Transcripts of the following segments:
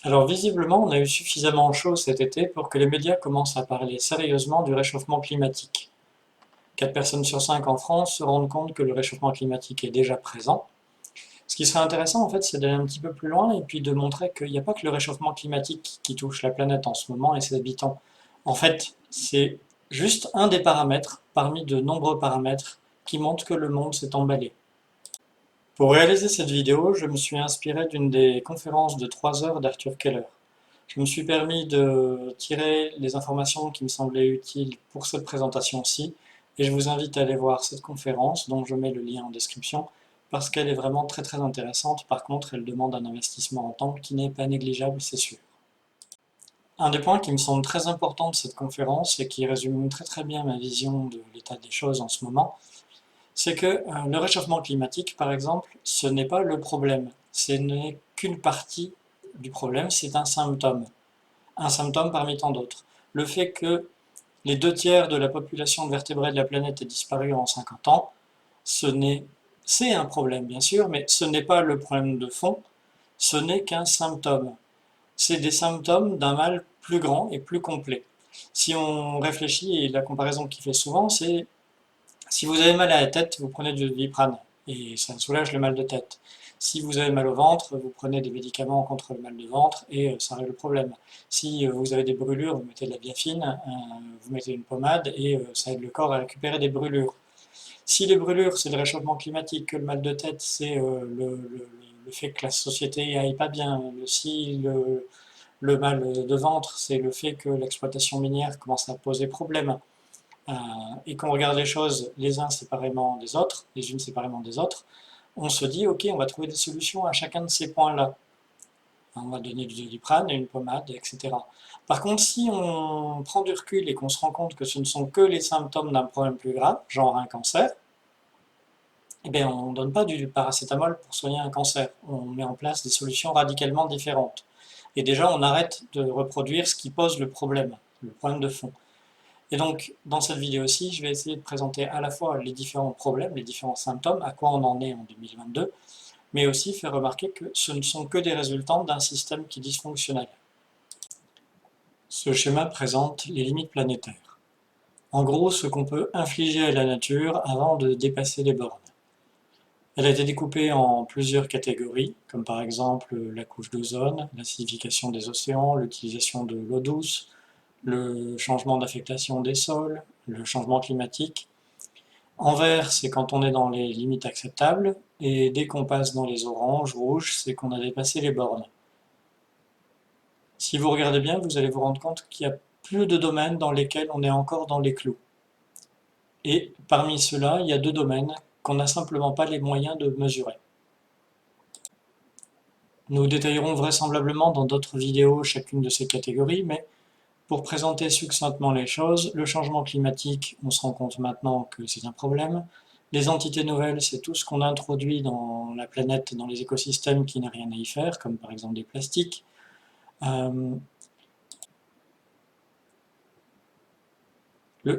Alors visiblement, on a eu suffisamment chaud cet été pour que les médias commencent à parler sérieusement du réchauffement climatique. 4 personnes sur 5 en France se rendent compte que le réchauffement climatique est déjà présent. Ce qui serait intéressant en fait, c'est d'aller un petit peu plus loin et puis de montrer qu'il n'y a pas que le réchauffement climatique qui touche la planète en ce moment et ses habitants. En fait, c'est juste un des paramètres parmi de nombreux paramètres qui montrent que le monde s'est emballé. Pour réaliser cette vidéo, je me suis inspiré d'une des conférences de 3 heures d'Arthur Keller. Je me suis permis de tirer les informations qui me semblaient utiles pour cette présentation-ci, et je vous invite à aller voir cette conférence, dont je mets le lien en description, parce qu'elle est vraiment très très intéressante. Par contre, elle demande un investissement en temps qui n'est pas négligeable, c'est sûr. Un des points qui me semble très important de cette conférence, et qui résume très très bien ma vision de l'état des choses en ce moment, c'est que le réchauffement climatique, par exemple, ce n'est pas le problème. Ce n'est qu'une partie du problème, c'est un symptôme. Un symptôme parmi tant d'autres. Le fait que les 2 tiers de la population de vertébrés de la planète ait disparu en 50 ans, c'est un problème bien sûr, mais ce n'est pas le problème de fond, ce n'est qu'un symptôme. C'est des symptômes d'un mal plus grand et plus complet. Si on réfléchit, et la comparaison qu'il fait souvent, c'est si vous avez mal à la tête, vous prenez du Doliprane et ça soulage le mal de tête. Si vous avez mal au ventre, vous prenez des médicaments contre le mal de ventre et ça règle le problème. Si vous avez des brûlures, vous mettez de la biafine, vous mettez une pommade et ça aide le corps à récupérer des brûlures. Si les brûlures, c'est le réchauffement climatique, que le mal de tête, c'est le fait que la société aille pas bien, si le mal de ventre, c'est le fait que l'exploitation minière commence à poser problème, et qu'on regarde les choses les uns séparément des autres, les unes séparément des autres, on se dit ok, on va trouver des solutions à chacun de ces points-là. On va donner du Doliprane et une pommade, etc. Par contre, si on prend du recul et qu'on se rend compte que ce ne sont que les symptômes d'un problème plus grave, genre un cancer, eh bien, on ne donne pas du paracétamol pour soigner un cancer. On met en place des solutions radicalement différentes. Et déjà, on arrête de reproduire ce qui pose le problème de fond. Et donc, dans cette vidéo-ci, je vais essayer de présenter à la fois les différents problèmes, les différents symptômes, à quoi on en est en 2022, mais aussi faire remarquer que ce ne sont que des résultants d'un système qui est dysfonctionnel. Ce schéma présente les limites planétaires. En gros, ce qu'on peut infliger à la nature avant de dépasser les bornes. Elle a été découpée en plusieurs catégories, comme par exemple la couche d'ozone, l'acidification des océans, l'utilisation de l'eau douce, le changement d'affectation des sols, le changement climatique. En vert, c'est quand on est dans les limites acceptables, et dès qu'on passe dans les oranges, rouges, c'est qu'on a dépassé les bornes. Si vous regardez bien, vous allez vous rendre compte qu'il y a plus de domaines dans lesquels on est encore dans les clous. Et parmi ceux-là, il y a 2 domaines qu'on n'a simplement pas les moyens de mesurer. Nous détaillerons vraisemblablement dans d'autres vidéos chacune de ces catégories, mais pour présenter succinctement les choses, le changement climatique, on se rend compte maintenant que c'est un problème. Les entités nouvelles, c'est tout ce qu'on introduit dans la planète, dans les écosystèmes qui n'a rien à y faire, comme par exemple des plastiques. Le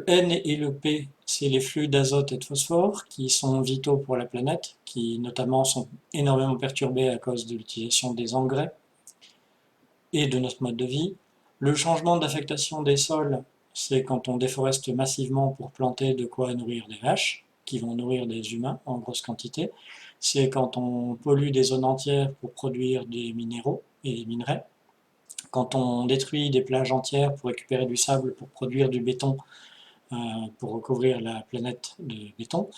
N et le P, c'est les flux d'azote et de phosphore qui sont vitaux pour la planète, qui notamment sont énormément perturbés à cause de l'utilisation des engrais et de notre mode de vie. Le changement d'affectation des sols, c'est quand on déforeste massivement pour planter de quoi nourrir des vaches, qui vont nourrir des humains en grosse quantité. C'est quand on pollue des zones entières pour produire des minéraux et des minerais. Quand on détruit des plages entières pour récupérer du sable pour produire du béton, pour recouvrir la planète de béton.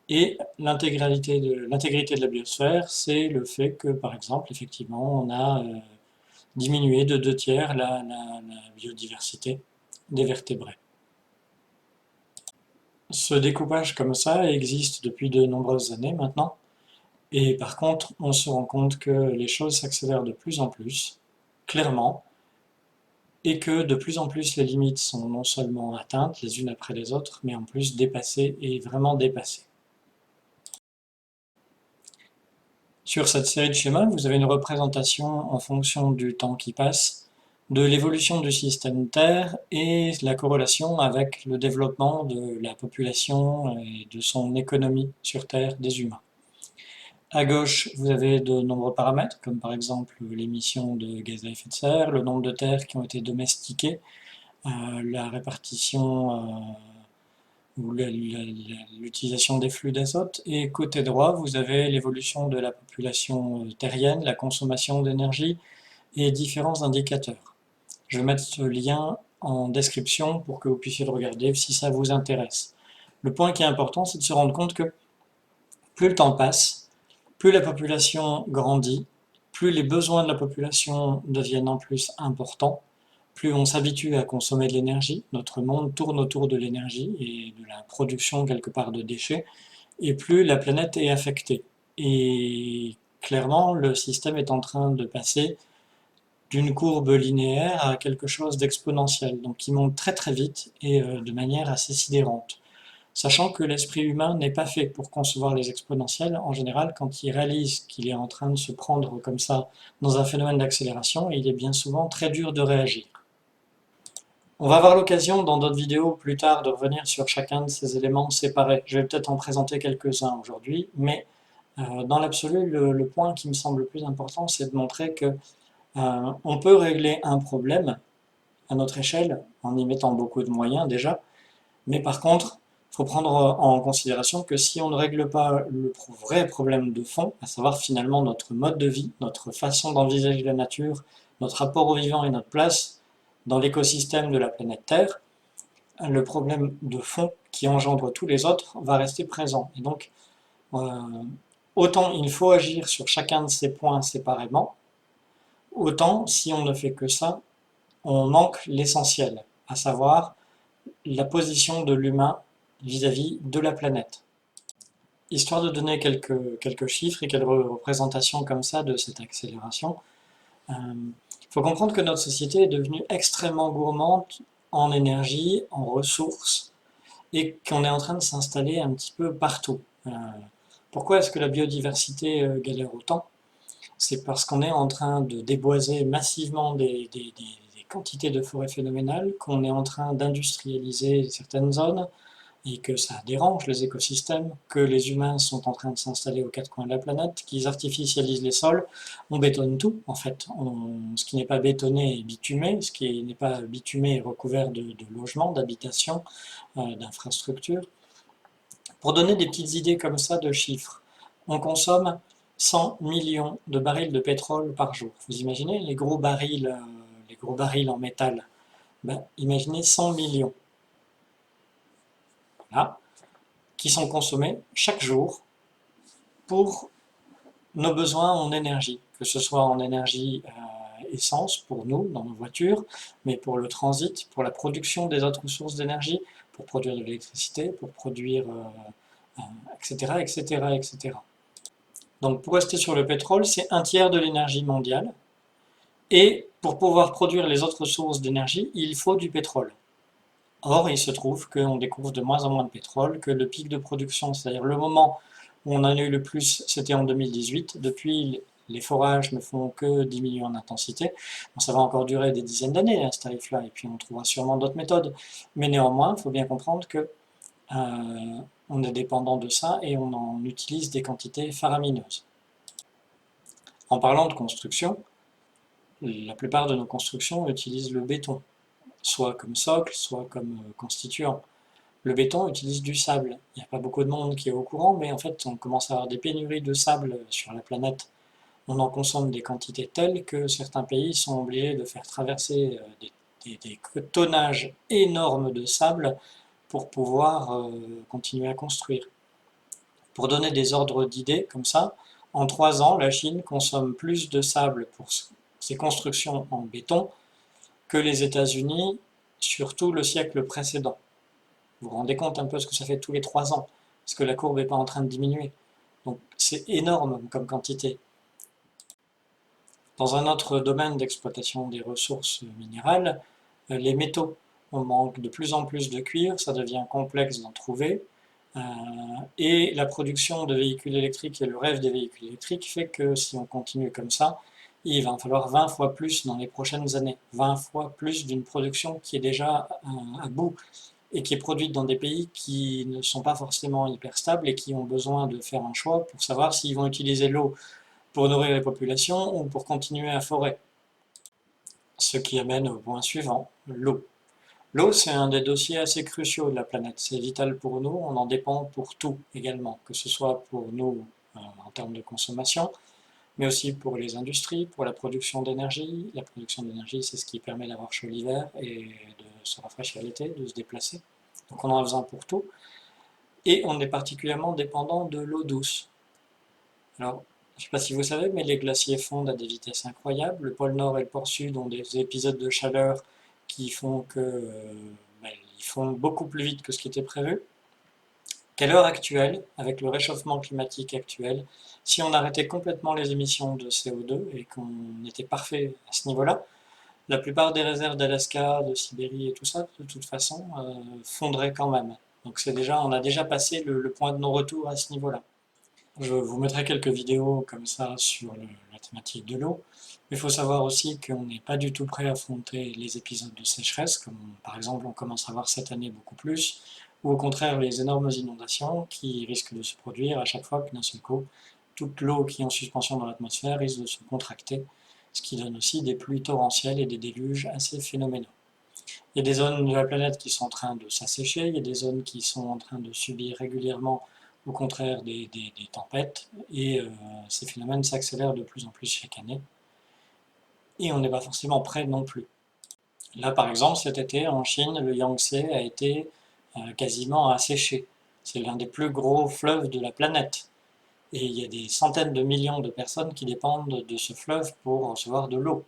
Et l'intégrité de la biosphère, c'est le fait que, par exemple, effectivement, on a diminué de 2 tiers la biodiversité des vertébrés. Ce découpage comme ça existe depuis de nombreuses années maintenant, et par contre, on se rend compte que les choses s'accélèrent de plus en plus, clairement, et que de plus en plus les limites sont non seulement atteintes les unes après les autres, mais en plus dépassées et vraiment dépassées. Sur cette série de schémas, vous avez une représentation en fonction du temps qui passe de l'évolution du système Terre et la corrélation avec le développement de la population et de son économie sur Terre des humains. À gauche, vous avez de nombreux paramètres, comme par exemple l'émission de gaz à effet de serre, le nombre de terres qui ont été domestiquées, la répartition ou l'utilisation des flux d'azote. Et côté droit, vous avez l'évolution de la population terrienne, la consommation d'énergie et différents indicateurs. Je vais mettre ce lien en description pour que vous puissiez le regarder si ça vous intéresse. Le point qui est important, c'est de se rendre compte que plus le temps passe, plus la population grandit, plus les besoins de la population deviennent en plus importants, plus on s'habitue à consommer de l'énergie, notre monde tourne autour de l'énergie et de la production quelque part de déchets, et plus la planète est affectée. Et clairement, le système est en train de passer d'une courbe linéaire à quelque chose d'exponentiel, donc qui monte très très vite et de manière assez sidérante. Sachant que l'esprit humain n'est pas fait pour concevoir les exponentielles, en général, quand il réalise qu'il est en train de se prendre comme ça dans un phénomène d'accélération, il est bien souvent très dur de réagir. On va avoir l'occasion dans d'autres vidéos plus tard de revenir sur chacun de ces éléments séparés. Je vais peut-être en présenter quelques-uns aujourd'hui, mais dans l'absolu, le point qui me semble le plus important, c'est de montrer que on peut régler un problème à notre échelle en y mettant beaucoup de moyens déjà, mais par contre, il faut prendre en considération que si on ne règle pas le vrai problème de fond, à savoir finalement notre mode de vie, notre façon d'envisager la nature, notre rapport au vivant et notre place dans l'écosystème de la planète Terre, le problème de fond qui engendre tous les autres va rester présent. Et donc, autant il faut agir sur chacun de ces points séparément, autant si on ne fait que ça, on manque l'essentiel, à savoir la position de l'humain vis-à-vis de la planète. Histoire de donner quelques chiffres et quelques représentations comme ça de cette accélération, faut comprendre que notre société est devenue extrêmement gourmande en énergie, en ressources, et qu'on est en train de s'installer un petit peu partout. Pourquoi est-ce que la biodiversité galère autant? C'est parce qu'on est en train de déboiser massivement des quantités de forêts phénoménales, qu'on est en train d'industrialiser certaines zones, et que ça dérange les écosystèmes, que les humains sont en train de s'installer aux quatre coins de la planète, qu'ils artificialisent les sols, on bétonne tout en fait. Ce qui n'est pas bétonné est bitumé, ce qui n'est pas bitumé est recouvert de logements, d'habitations, d'infrastructures. Pour donner des petites idées comme ça de chiffres, on consomme 100 millions de barils de pétrole par jour. Vous imaginez les gros barils en métal? Imaginez 100 millions. Voilà, qui sont consommés chaque jour pour nos besoins en énergie, que ce soit en énergie essence pour nous, dans nos voitures, mais pour le transit, pour la production des autres sources d'énergie, pour produire de l'électricité, pour produire, etc., etc., etc. Donc pour rester sur le pétrole, c'est un tiers de l'énergie mondiale, et pour pouvoir produire les autres sources d'énergie, il faut du pétrole. Or, il se trouve qu'on découvre de moins en moins de pétrole, que le pic de production, c'est-à-dire le moment où on en a eu le plus, c'était en 2018. Depuis, les forages ne font que diminuer en intensité. Bon, ça va encore durer des dizaines d'années, ce tarif-là, et puis on trouvera sûrement d'autres méthodes. Mais néanmoins, il faut bien comprendre que on est dépendant de ça et on en utilise des quantités faramineuses. En parlant de construction, la plupart de nos constructions utilisent le béton, soit comme socle, soit comme constituant. Le béton utilise du sable. Il n'y a pas beaucoup de monde qui est au courant, mais en fait, on commence à avoir des pénuries de sable sur la planète. On en consomme des quantités telles que certains pays sont obligés de faire traverser des tonnages énormes de sable pour pouvoir continuer à construire. Pour donner des ordres d'idées comme ça, en 3 ans, la Chine consomme plus de sable pour ses constructions en béton que les États-Unis sur tout le siècle précédent. Vous vous rendez compte un peu ce que ça fait tous les 3 ans, parce que la courbe n'est pas en train de diminuer. Donc c'est énorme comme quantité. Dans un autre domaine d'exploitation des ressources minérales, les métaux. On manque de plus en plus de cuivre, ça devient complexe d'en trouver. Et la production de véhicules électriques et le rêve des véhicules électriques fait que si on continue comme ça, il va en falloir 20 fois plus dans les prochaines années. 20 fois plus d'une production qui est déjà à bout. et qui est produite dans des pays qui ne sont pas forcément hyper stables et qui ont besoin de faire un choix pour savoir s'ils vont utiliser l'eau pour nourrir les populations ou pour continuer à forer. Ce qui amène au point suivant, l'eau. L'eau, c'est un des dossiers assez cruciaux de la planète. C'est vital pour nous, on en dépend pour tout également, que ce soit pour nous en termes de consommation, mais aussi pour les industries, pour la production d'énergie. La production d'énergie, c'est ce qui permet d'avoir chaud l'hiver et de se rafraîchir l'été, de se déplacer. Donc on en a besoin pour tout. Et on est particulièrement dépendant de l'eau douce. Alors, je ne sais pas si vous savez, mais les glaciers fondent à des vitesses incroyables. Le pôle Nord et le pôle Sud ont des épisodes de chaleur qui font que ils fondent beaucoup plus vite que ce qui était prévu. Qu'à l'heure actuelle, avec le réchauffement climatique actuel, si on arrêtait complètement les émissions de CO2 et qu'on était parfait à ce niveau-là, la plupart des réserves d'Alaska, de Sibérie et tout ça, de toute façon, fondraient quand même. Donc on a déjà passé le point de non-retour à ce niveau-là. Je vous mettrai quelques vidéos comme ça sur la thématique de l'eau. Mais il faut savoir aussi qu'on n'est pas du tout prêt à affronter les épisodes de sécheresse, comme par exemple on commence à voir cette année beaucoup plus, ou au contraire les énormes inondations qui risquent de se produire à chaque fois que d'un seul coup, toute l'eau qui est en suspension dans l'atmosphère risque de se contracter, ce qui donne aussi des pluies torrentielles et des déluges assez phénoménaux. Il y a des zones de la planète qui sont en train de s'assécher, il y a des zones qui sont en train de subir régulièrement au contraire des tempêtes, et ces phénomènes s'accélèrent de plus en plus chaque année, et on n'est pas forcément prêt non plus. Là par exemple cet été en Chine, le Yangtze a été quasiment asséché. C'est l'un des plus gros fleuves de la planète, et il y a des centaines de millions de personnes qui dépendent de ce fleuve pour recevoir de l'eau.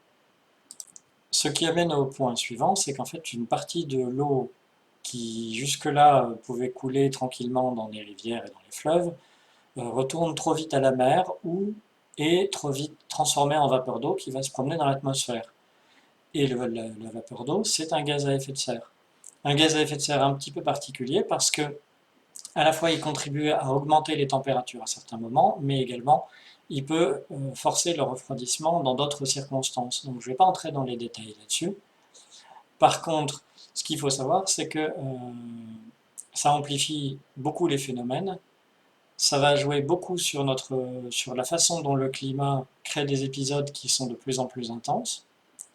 Ce qui amène au point suivant, c'est qu'en fait une partie de l'eau qui jusque-là pouvait couler tranquillement dans les rivières et dans les fleuves, retourne trop vite à la mer ou est trop vite transformée en vapeur d'eau qui va se promener dans l'atmosphère. Et la vapeur d'eau, c'est un gaz à effet de serre. Un gaz à effet de serre un petit peu particulier parce que à la fois il contribue à augmenter les températures à certains moments, mais également il peut forcer le refroidissement dans d'autres circonstances. Donc je ne vais pas entrer dans les détails là-dessus. Par contre, ce qu'il faut savoir, c'est que ça amplifie beaucoup les phénomènes. Ça va jouer beaucoup sur la façon dont le climat crée des épisodes qui sont de plus en plus intenses,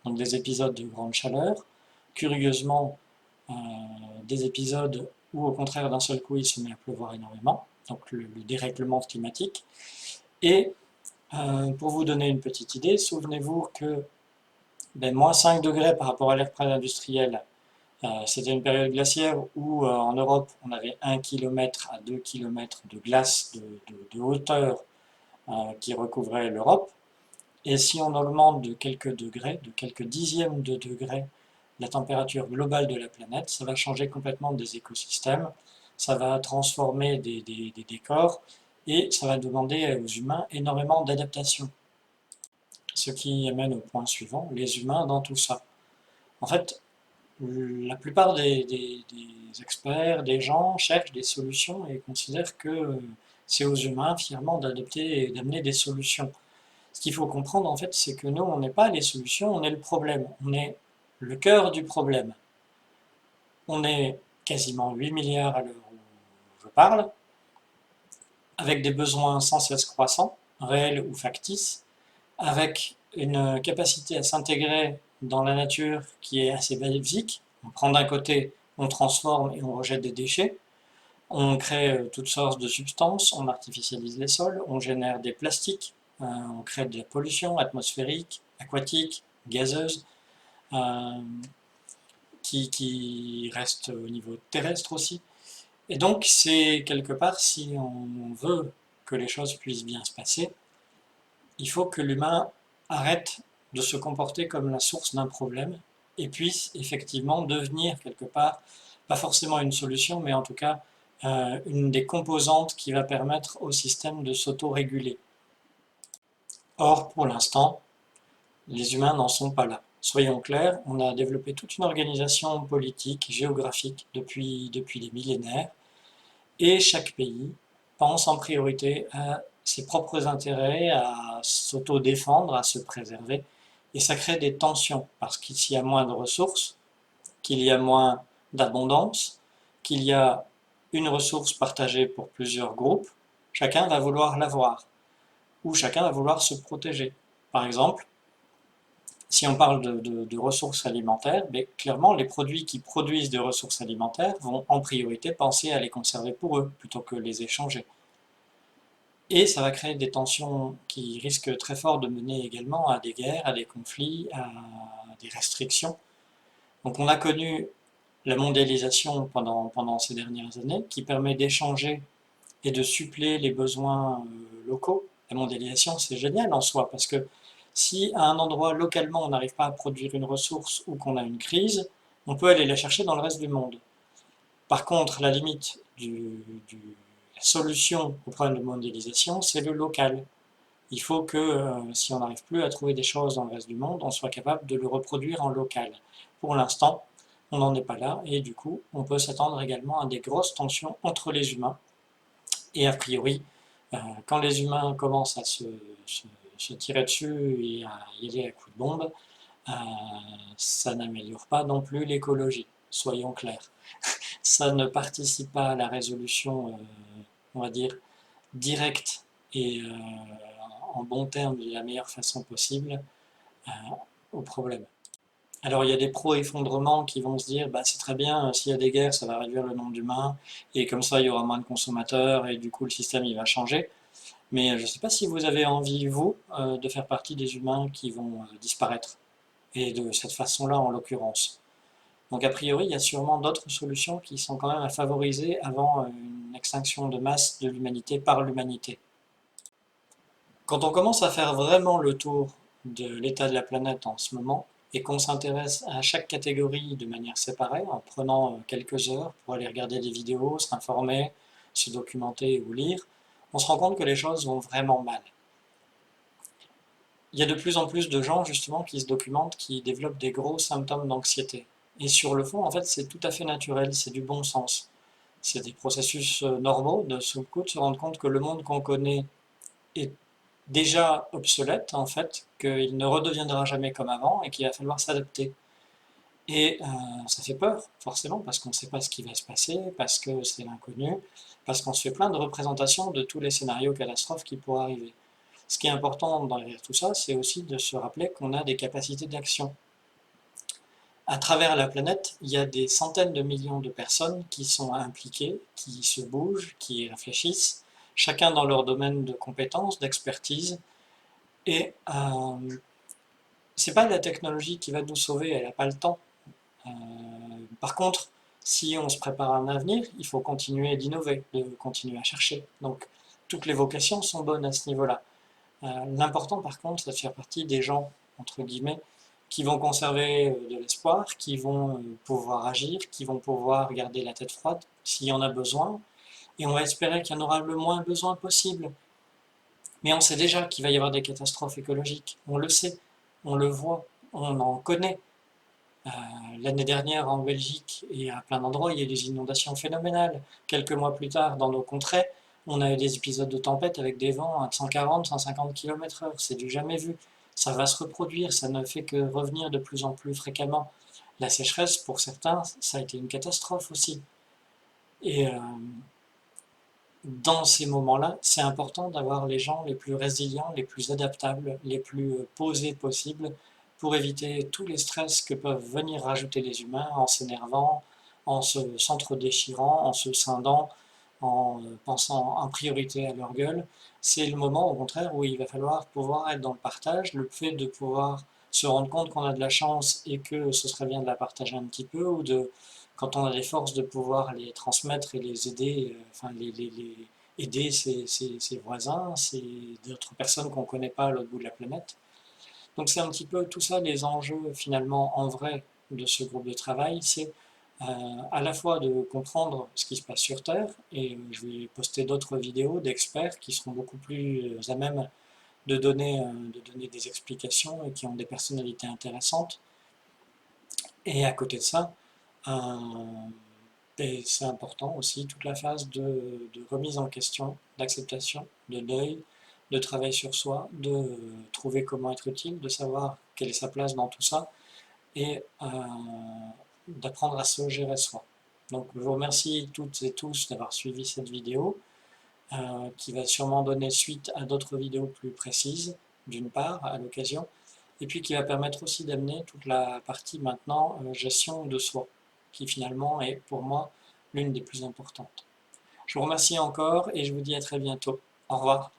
donc des épisodes de grande chaleur, curieusement des épisodes où au contraire d'un seul coup il se met à pleuvoir énormément, donc le dérèglement climatique. Et pour vous donner une petite idée, souvenez-vous que moins 5 degrés par rapport à l'ère pré-industrielle, c'était une période glaciaire où en Europe on avait 1 km à 2 km de glace de hauteur qui recouvrait l'Europe. Et si on augmente de quelques degrés, de quelques dixièmes de degrés, la température globale de la planète, ça va changer complètement des écosystèmes, ça va transformer des décors et ça va demander aux humains énormément d'adaptation. Ce qui amène au point suivant, les humains dans tout ça. En fait, la plupart des experts, des gens cherchent des solutions et considèrent que c'est aux humains fièrement d'adopter et d'amener des solutions. Ce qu'il faut comprendre en fait, c'est que nous, on n'est pas les solutions, on est le problème, on est le cœur du problème. On est quasiment 8 milliards à l'heure où je parle, avec des besoins sans cesse croissants, réels ou factices, avec une capacité à s'intégrer dans la nature qui est assez basique. On prend d'un côté, on transforme et on rejette des déchets, on crée toutes sortes de substances, on artificialise les sols, on génère des plastiques, on crée de la pollution atmosphérique, aquatique, gazeuse, qui reste au niveau terrestre aussi. Et donc c'est quelque part, si on veut que les choses puissent bien se passer, il faut que l'humain arrête de se comporter comme la source d'un problème et puisse effectivement devenir quelque part, pas forcément une solution, mais en tout cas une des composantes qui va permettre au système de s'auto-réguler. Or, pour l'instant, les humains n'en sont pas là. Soyons clairs, on a développé toute une organisation politique, géographique depuis des millénaires, et chaque pays pense en priorité à ses propres intérêts, à s'auto-défendre, à se préserver, et ça crée des tensions, parce qu'il y a moins de ressources, qu'il y a moins d'abondance, qu'il y a une ressource partagée pour plusieurs groupes, chacun va vouloir l'avoir, ou chacun va vouloir se protéger. Par exemple, si on parle de ressources alimentaires, mais clairement, les produits qui produisent des ressources alimentaires vont en priorité penser à les conserver pour eux, plutôt que les échanger. Et ça va créer des tensions qui risquent très fort de mener également à des guerres, à des conflits, à des restrictions. Donc on a connu la mondialisation pendant ces dernières années, qui permet d'échanger et de suppléer les besoins locaux. La mondialisation, c'est génial en soi, parce que si à un endroit localement on n'arrive pas à produire une ressource ou qu'on a une crise, on peut aller la chercher dans le reste du monde. Par contre, la limite la solution au problème de mondialisation, c'est le local. Il faut que, si on n'arrive plus à trouver des choses dans le reste du monde, on soit capable de le reproduire en local. Pour l'instant, on n'en est pas là, et du coup, on peut s'attendre également à des grosses tensions entre les humains. Et a priori, quand les humains commencent à se tirer dessus et à y aller à coups de bombe, euh, ça n'améliore pas non plus l'écologie, soyons clairs. Ça ne participe pas à la résolution, on va dire, directe et en bon terme de la meilleure façon possible euh, au problème. Alors il y a des pro-effondrements qui vont se dire bah, c'est très bien, s'il y a des guerres, ça va réduire le nombre d'humains, et comme ça il y aura moins de consommateurs, et du coup le système il va changer. Mais je ne sais pas si vous avez envie, vous, de faire partie des humains qui vont disparaître, et de cette façon-là en l'occurrence. Donc a priori, il y a sûrement d'autres solutions qui sont quand même à favoriser avant une extinction de masse de l'humanité par l'humanité. Quand on commence à faire vraiment le tour de l'état de la planète en ce moment, et qu'on s'intéresse à chaque catégorie de manière séparée, en prenant quelques heures pour aller regarder des vidéos, s'informer, se documenter ou lire, on se rend compte que les choses vont vraiment mal. Il y a de plus en plus de gens justement qui se documentent, qui développent des gros symptômes d'anxiété. Et sur le fond, en fait, c'est tout à fait naturel, c'est du bon sens. C'est des processus normaux de sous le coup de se rendre compte que le monde qu'on connaît est déjà obsolète, en fait, qu'il ne redeviendra jamais comme avant et qu'il va falloir s'adapter. Et ça fait peur, forcément, parce qu'on ne sait pas ce qui va se passer, parce que c'est l'inconnu, parce qu'on se fait plein de représentations de tous les scénarios catastrophes qui pourraient arriver. Ce qui est important derrière tout ça, c'est aussi de se rappeler qu'on a des capacités d'action. À travers la planète, il y a des centaines de millions de personnes qui sont impliquées, qui se bougent, qui réfléchissent, chacun dans leur domaine de compétences, d'expertise. Et c'est pas la technologie qui va nous sauver, elle n'a pas le temps. Par contre, si on se prépare à un avenir, il faut continuer d'innover, de continuer à chercher. Donc, toutes les vocations sont bonnes à ce niveau-là. L'important, par contre, c'est de faire partie des gens, entre guillemets, qui vont conserver de l'espoir, qui vont pouvoir agir, qui vont pouvoir garder la tête froide s'il y en a besoin, et on va espérer qu'il y en aura le moins besoin possible. Mais on sait déjà qu'il va y avoir des catastrophes écologiques, on le sait, on le voit, on en connaît. L'année dernière en Belgique et à plein d'endroits, il y a eu des inondations phénoménales. Quelques mois plus tard, dans nos contrées, on a eu des épisodes de tempête avec des vents à 140, 150 km/h. C'est du jamais vu. Ça va se reproduire, ça ne fait que revenir de plus en plus fréquemment. La sécheresse, pour certains, ça a été une catastrophe aussi. Et dans ces moments-là, c'est important d'avoir les gens les plus résilients, les plus adaptables, les plus posés possibles pour éviter tous les stress que peuvent venir rajouter les humains en s'énervant, en s'entre-déchirant, en se scindant, en pensant en priorité à leur gueule. C'est le moment, au contraire, où il va falloir pouvoir être dans le partage, le fait de pouvoir se rendre compte qu'on a de la chance et que ce serait bien de la partager un petit peu, ou de, quand on a les forces, de pouvoir les transmettre et les aider, enfin aider ses voisins, d'autres personnes qu'on ne connaît pas à l'autre bout de la planète. Donc c'est un petit peu tout ça les enjeux finalement en vrai de ce groupe de travail, c'est à la fois de comprendre ce qui se passe sur Terre, et je vais poster d'autres vidéos d'experts qui seront beaucoup plus à même de donner des explications et qui ont des personnalités intéressantes. Et à côté de ça, et c'est important aussi toute la phase de remise en question, d'acceptation, de deuil, de travail sur soi, de trouver comment être utile, de savoir quelle est sa place dans tout ça, et d'apprendre à se gérer soi. Donc je vous remercie toutes et tous d'avoir suivi cette vidéo, qui va sûrement donner suite à d'autres vidéos plus précises, d'une part, à l'occasion, et puis qui va permettre aussi d'amener toute la partie maintenant gestion de soi, qui finalement est pour moi l'une des plus importantes. Je vous remercie encore et je vous dis à très bientôt. Au revoir.